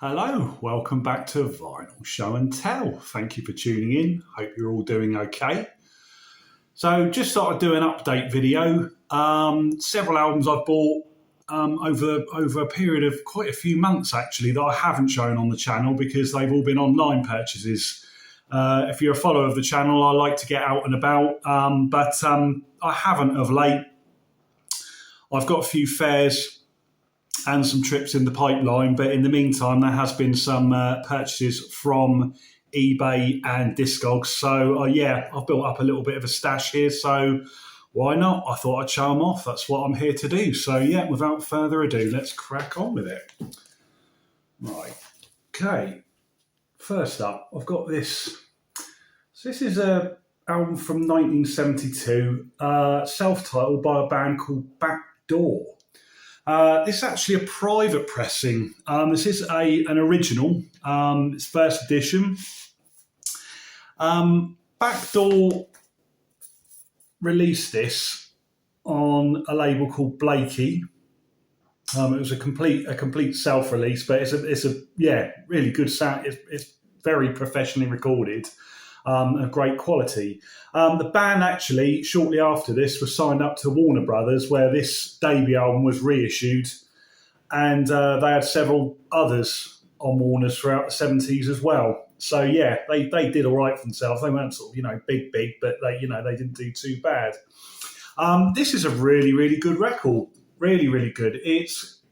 Hello, welcome back to Vinyl Show and Tell. Thank you for tuning in. Hope you're all doing okay. So, just thought I'd do an update video. Several albums I've bought over a period of quite a few months actually that I haven't shown on the channel because they've all been online purchases. If you're a follower of the channel, I like to get out and about, but I haven't of late. I've got a few fairs and some trips in the pipeline, but in the meantime there has been some purchases from eBay and Discogs, so yeah, I've built up a little bit of a stash here, so why not? I thought I'd show them off. That's what I'm here to do. So yeah, without further ado, let's crack on with it. Right, okay, first up I've got this. So this is a album from 1972, self-titled, by a band called Backdoor. This is actually a private pressing. This is an original. It's first edition. Backdoor released this on a label called Blakey. It was a complete self-release, but it's a really good sound. It's very professionally recorded. Of great quality. The band actually, shortly after this, was signed up to Warner Brothers, where this debut album was reissued, and they had several others on Warner's throughout the 70s as well. So yeah, they did all right for themselves. They weren't sort of big, but they didn't do too bad. This is a really good record. Really good. It's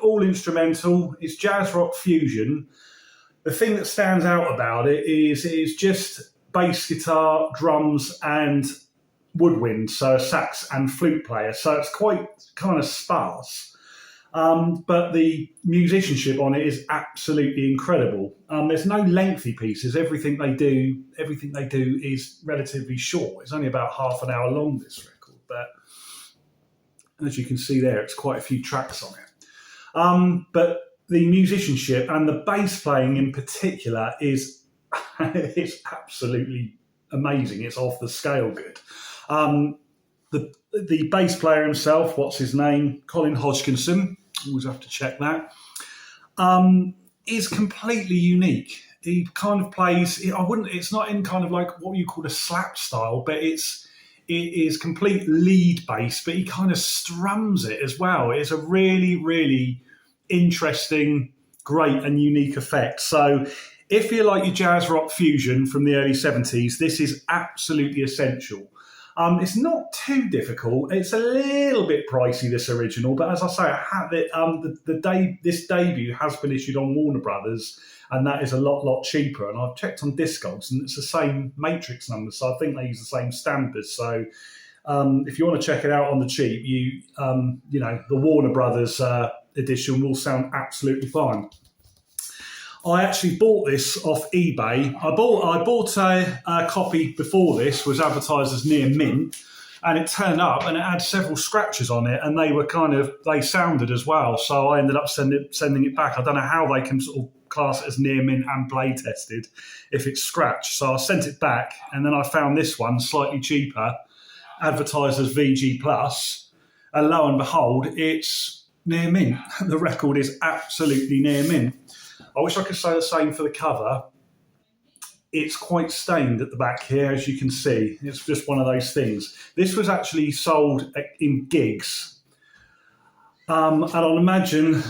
all instrumental. It's jazz rock fusion. The thing that stands out about it is just bass guitar, drums, and woodwind, so a sax and flute player. So it's quite kind of sparse. But the musicianship on it is absolutely incredible. There's no lengthy pieces. Everything they do is relatively short. It's only about half an hour long, this record, but as you can see there, it's quite a few tracks on it. But the musicianship and the bass playing in particular is it's absolutely amazing. It's off the scale good. The bass player himself, what's his name? Colin Hodgkinson. Always have to check that. Is completely unique. He kind of plays. It's not in kind of like what you call a slap style, but it is complete lead bass. But he kind of strums it as well. It's a really interesting, great and unique effect. So if you like your jazz rock fusion from the early 70s, this is absolutely essential. It's not too difficult. It's a little bit pricey, this original, but as I say, this debut has been issued on Warner Brothers, and that is a lot cheaper. And I've checked on Discogs, and it's the same matrix number, so I think they use the same stampers. So if you want to check it out on the cheap, the Warner Brothers edition will sound absolutely fine. I actually bought this off eBay. I bought a copy before this was advertised as near mint, and it turned up and it had several scratches on it, and they sounded as well. So I ended up sending it back. I don't know how they can sort of class it as near mint and play tested if it's scratched. So I sent it back, and then I found this one slightly cheaper, advertised as VG Plus, and lo and behold, it's near mint. The record is absolutely near mint. I wish I could say the same for the cover. It's quite stained at the back here, as you can see. It's just one of those things. This was actually sold in gigs. And I'll imagine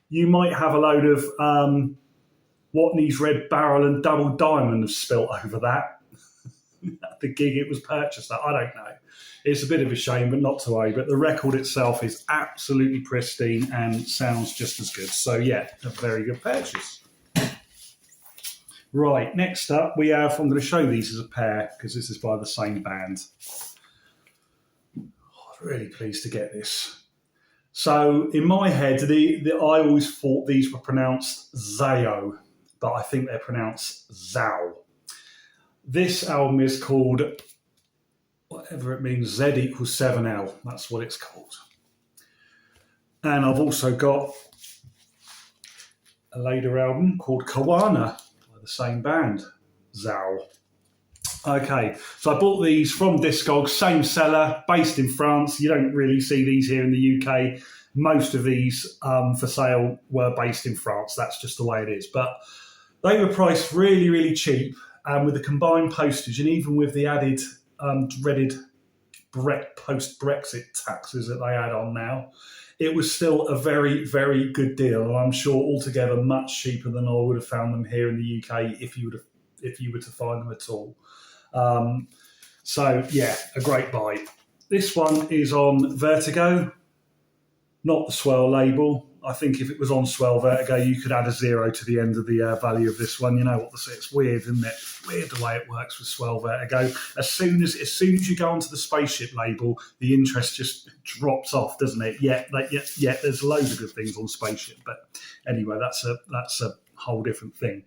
you might have a load of Watney's Red Barrel and Double Diamond spilt over that. The gig it was purchased at, I don't know. It's a bit of a shame, but not to worry. But the record itself is absolutely pristine and sounds just as good. So yeah, a very good purchase. Right, next up we have, I'm going to show these as a pair because this is by the same band. I'm really pleased to get this. So in my head, I always thought these were pronounced Zao, but I think they're pronounced Zal. This album is called, whatever it means, Z equals 7L. That's what it's called. And I've also got a later album called Kaana by the same band, Zal. Okay, so I bought these from Discogs, same seller, based in France. You don't really see these here in the UK. most of these for sale were based in France. That's just the way it is. But they were priced really, really cheap, and with the combined postage and even with the added dreaded post-Brexit taxes that they add on now, it was still a very, very good deal. And I'm sure altogether much cheaper than I would have found them here in the UK if you were to find them at all. So yeah, a great buy. This one is on Vertigo, not the Swell label. I think if it was on Swell Vertigo, you could add a 0 to the end of the value of this one. You know what it's weird, isn't it? Weird the way it works with Swell Vertigo. As soon as you go onto the Spaceship label, the interest just drops off, doesn't it? Yeah, there's loads of good things on Spaceship, but anyway, that's a whole different thing.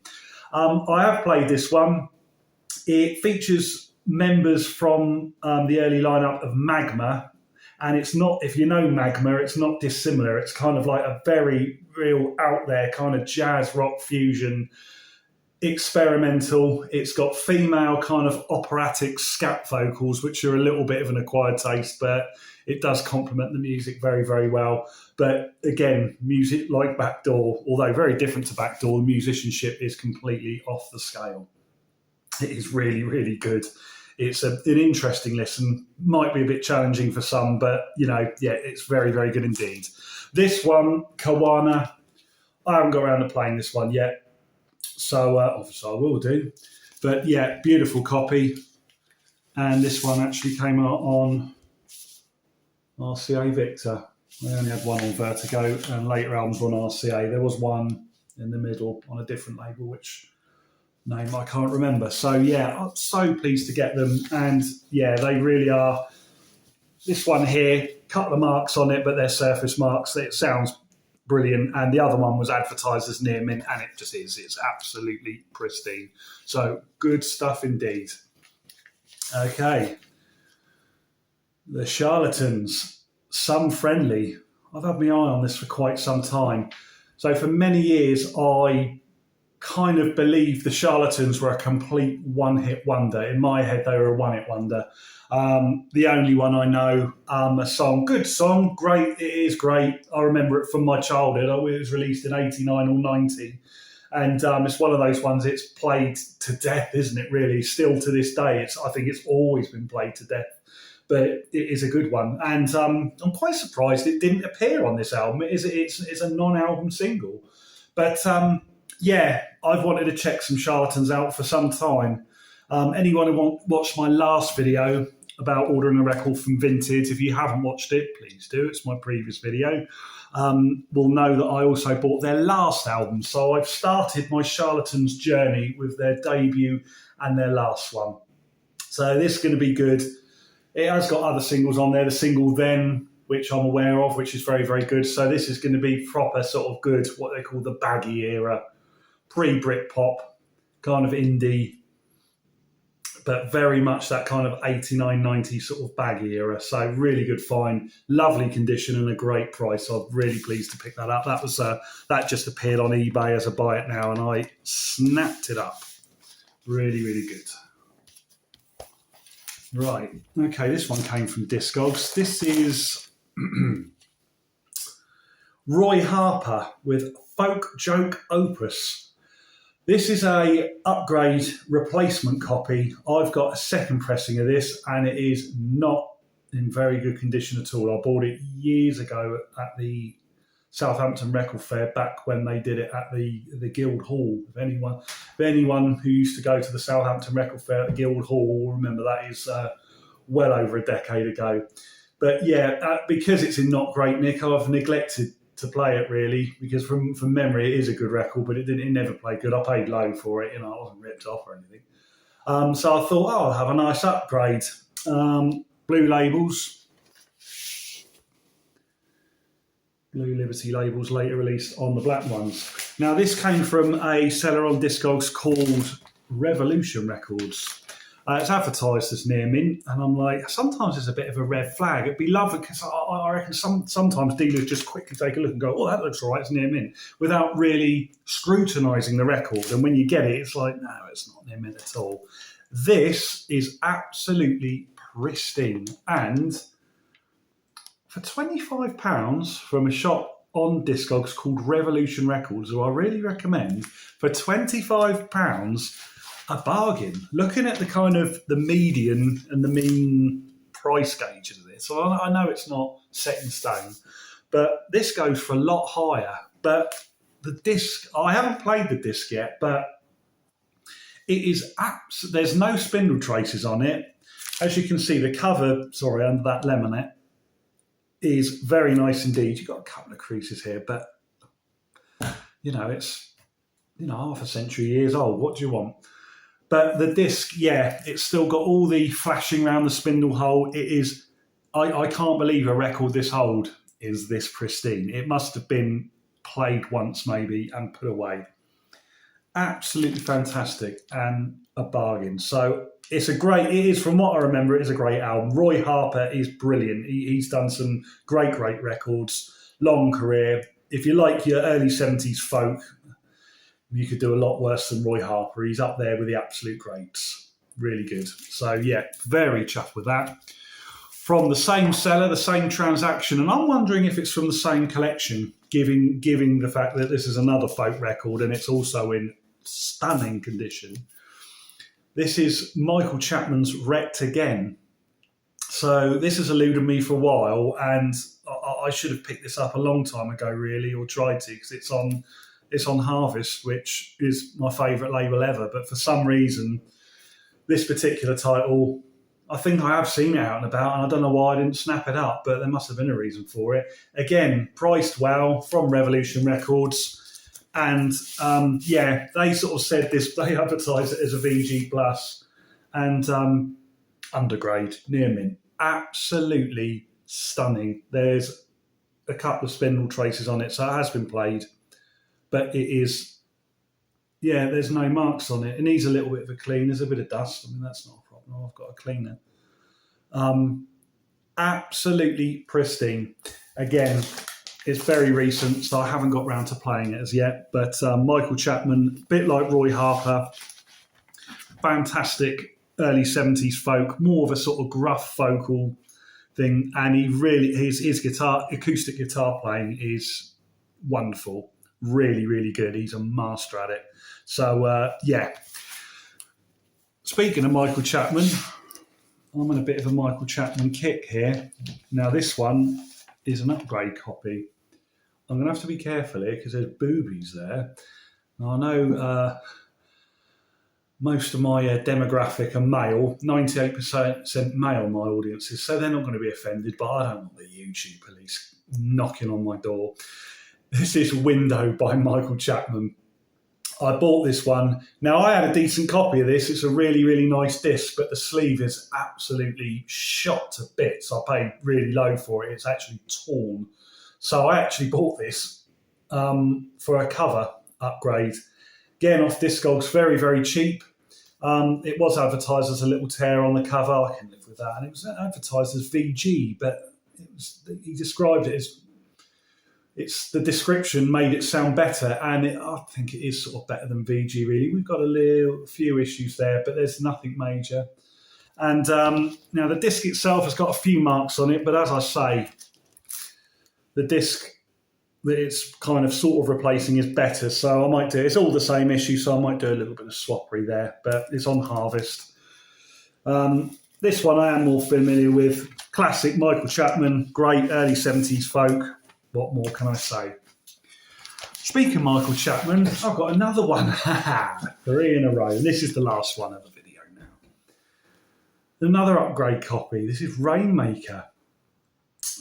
I have played this one. It features members from the early lineup of Magma. And it's not, if you know Magma, it's not dissimilar. It's kind of like a very real out there kind of jazz rock fusion, experimental. It's got female kind of operatic scat vocals, which are a little bit of an acquired taste, but it does complement the music very, very well. But again, music like Backdoor, although very different to Backdoor, the musicianship is completely off the scale. It is really, really good. It's an interesting listen, might be a bit challenging for some, but, it's very, very good indeed. This one, Kaana, I haven't got around to playing this one yet, so obviously I will do. But, yeah, beautiful copy. And this one actually came out on RCA Victor. I only had one on Vertigo, and later albums on RCA. There was one in the middle on a different label, which name I can't remember. So yeah, I'm so pleased to get them, and yeah, they really are. This one here, couple of marks on it, but they're surface marks. It sounds brilliant, and the other one was advertised as near mint, and it just is. It's absolutely pristine. So good stuff indeed. Okay, the Charlatans, Some Friendly. I've had my eye on this for quite some time. So for many years, I kind of believed the Charlatans were a complete one-hit wonder. In my head, they were a one-hit wonder. The only one I know, a song, good song, great, it is great. I remember it from my childhood. It was released in 89 or 90. And it's one of those ones, it's played to death, isn't it, really? Still to this day, I think it's always been played to death. But it is a good one. And I'm quite surprised it didn't appear on this album. It's a non-album single. But yeah, I've wanted to check some Charlatans out for some time. Anyone who watched my last video about ordering a record from Vintage, if you haven't watched it, please do. It's my previous video. Will know that I also bought their last album. So I've started my Charlatans journey with their debut and their last one. So this is going to be good. It has got other singles on there. The single Then, which I'm aware of, which is very, very good. So this is going to be proper sort of good, what they call the baggy era. Pre-Britpop, kind of indie, but very much that kind of 89, 90 sort of baggy era. So really good find, lovely condition and a great price. I'm really pleased to pick that up. That just appeared on eBay as a buy it now, and I snapped it up. Really, really good. Right, okay, this one came from Discogs. This is Roy Harper with Folk Joke Opus. This is a upgrade replacement copy. I've got a second pressing of this, and it is not in very good condition at all. I bought it years ago at the Southampton Record Fair, back when they did it at the Guild Hall. If anyone who used to go to the Southampton Record Fair at the Guild Hall will remember, that is well over a decade ago. But yeah, because it's in not great nick, I've neglected to play it really, because from memory it is a good record, but it never played good. I paid low for it, I wasn't ripped off or anything. So I thought, I'll have a nice upgrade. Blue labels, Blue Liberty labels, later released on the black ones. Now this came from a seller on Discogs called Revolution Records. It's advertised as near mint, and I'm like, sometimes it's a bit of a red flag. It'd be lovely, because I reckon sometimes dealers just quickly take a look and go, oh, that looks all right, it's near mint, without really scrutinising the record. And when you get it, it's like, no, it's not near mint at all. This is absolutely pristine, and for £25 from a shop on Discogs called Revolution Records, who I really recommend, for £25, a bargain. Looking at the kind of the median and the mean price gauges of this, so I know it's not set in stone, but this goes for a lot higher. But the disc, I haven't played the disc yet, but it is there's no spindle traces on it. As you can see, the cover, under that laminate, is very nice indeed. You've got a couple of creases here, but it's half a century years old. What do you want? But the disc, it's still got all the flashing around the spindle hole. It is, I can't believe a record this old is this pristine. It must have been played once maybe and put away. Absolutely fantastic and a bargain. So it is, from what I remember, it is a great album. Roy Harper is brilliant. He's done some great records, long career. If you like your early 70s folk, you could do a lot worse than Roy Harper. He's up there with the absolute greats. Really good. So very chuffed with that. From the same seller, the same transaction, and I'm wondering if it's from the same collection, giving the fact that this is another folk record and it's also in stunning condition. This is Michael Chapman's Wrecked Again. So this has eluded me for a while, and I should have picked this up a long time ago, really, or tried to, because it's on Harvest, which is my favourite label ever. But for some reason, this particular title, I think I have seen it out and about, and I don't know why I didn't snap it up, but there must have been a reason for it. Again, priced well from Revolution Records. And they sort of said this, they advertised it as a VG Plus and undergrade, near mint. Absolutely stunning. There's a couple of spindle traces on it, so it has been played. But it is, there's no marks on it. It needs a little bit of a clean. There's a bit of dust. I mean, that's not a problem. I've got a cleaner. Absolutely pristine. Again, it's very recent, so I haven't got round to playing it as yet. But Michael Chapman, a bit like Roy Harper, fantastic early 70s folk, more of a sort of gruff vocal thing. And he really, his acoustic guitar playing is wonderful. Really, really good. He's a master at it. So, Speaking of Michael Chapman, I'm on a bit of a Michael Chapman kick here. Now, this one is an upgrade copy. I'm going to have to be careful here because there's boobies there. Now, I know most of my demographic are male, 98% male, my audience is, so they're not going to be offended, but I don't want the YouTube police knocking on my door. This is Window by Michael Chapman. I bought this one. Now, I had a decent copy of this. It's a really, really nice disc, but the sleeve is absolutely shot to bits. I paid really low for it. It's actually torn. So I actually bought this for a cover upgrade. Again, off Discogs, very, very cheap. It was advertised as a little tear on the cover. I can live with that. And it was advertised as VG, but he described it as... the description made it sound better, and I think it is sort of better than VG, really. We've got a few issues there, but there's nothing major. And now the disc itself has got a few marks on it, but as I say, the disc that it's kind of sort of replacing is better. So I might do, it's all the same issue, so I might do a little bit of swappery there, but it's on Harvest. This one I am more familiar with. Classic Michael Chapman, great early 70s folk. What more can I say? Speaking of Michael Chapman, I've got another one. 3 in a row. And this is the last one of the video now. Another upgrade copy. This is Rainmaker.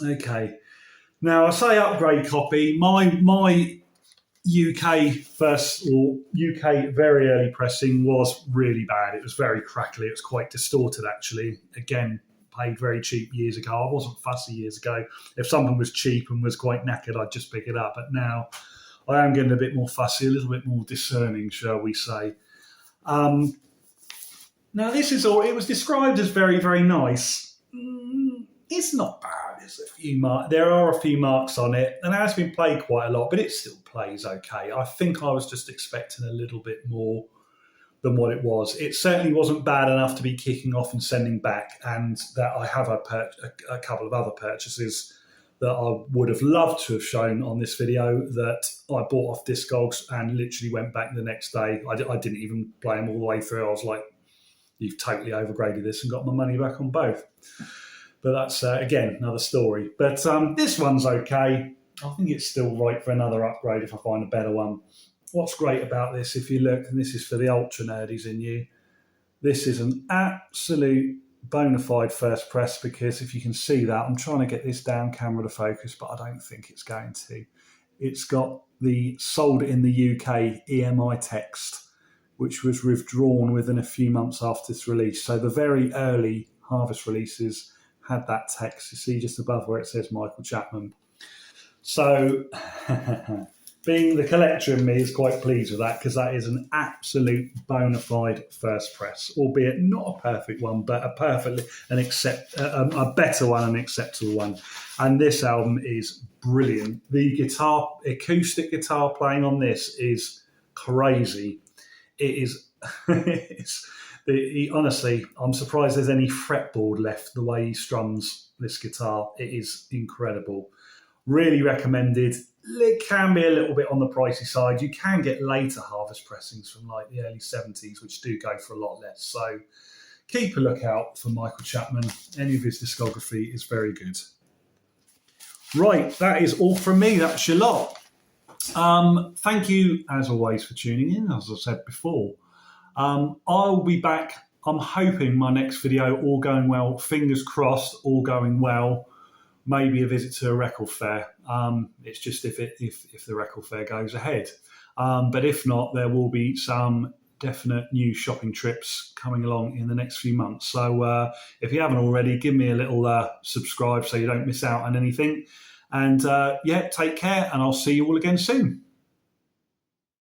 Okay. Now, I say upgrade copy. My UK very early pressing was really bad. It was very crackly. It was quite distorted, actually. Again, paid very cheap years ago. I wasn't fussy years ago. If something was cheap and was quite knackered, I'd just pick it up. But now I am getting a bit more fussy, a little bit more discerning, shall we say. Now, this is all, it was described as very, very nice. It's not bad. There are a few marks on it, and it has been played quite a lot, but it still plays okay. I think I was just expecting a little bit more than what it was. It certainly wasn't bad enough to be kicking off and sending back, and that I have a couple of other purchases that I would have loved to have shown on this video that I bought off Discogs and literally went back the next day. I didn't even play them all the way through. I was like, you've totally overgraded this and got my money back on both. But that's, again, another story. But this one's okay. I think it's still right for another upgrade if I find a better one. What's great about this, if you look, and this is for the ultra nerdies in you, this is an absolute bona fide first press, because if you can see that, I'm trying to get this down camera to focus, but I don't think it's going to. It's got the sold in the UK EMI text, which was withdrawn within a few months after its release. So the very early Harvest releases had that text, you see just above where it says Michael Chapman. So being the collector in me is quite pleased with that, because that is an absolute bona fide first press, albeit not a perfect one, but a better one, an acceptable one. And this album is brilliant. The acoustic guitar playing on this is crazy. It is. Honestly, I'm surprised there's any fretboard left the way he strums this guitar. It is incredible. Really recommended. It can be a little bit on the pricey side. You can get later Harvest pressings from like the early 70s, which do go for a lot less. So keep a lookout for Michael Chapman. Any of his discography is very good. Right, that is all from me. That's your lot. Thank you, as always, for tuning in, as I said before. I'll be back. I'm hoping my next video, all going well, fingers crossed, all going well, maybe a visit to a record fair. It's just if the record fair goes ahead. But if not, there will be some definite new shopping trips coming along in the next few months. So if you haven't already, give me a little subscribe so you don't miss out on anything. And take care, and I'll see you all again soon.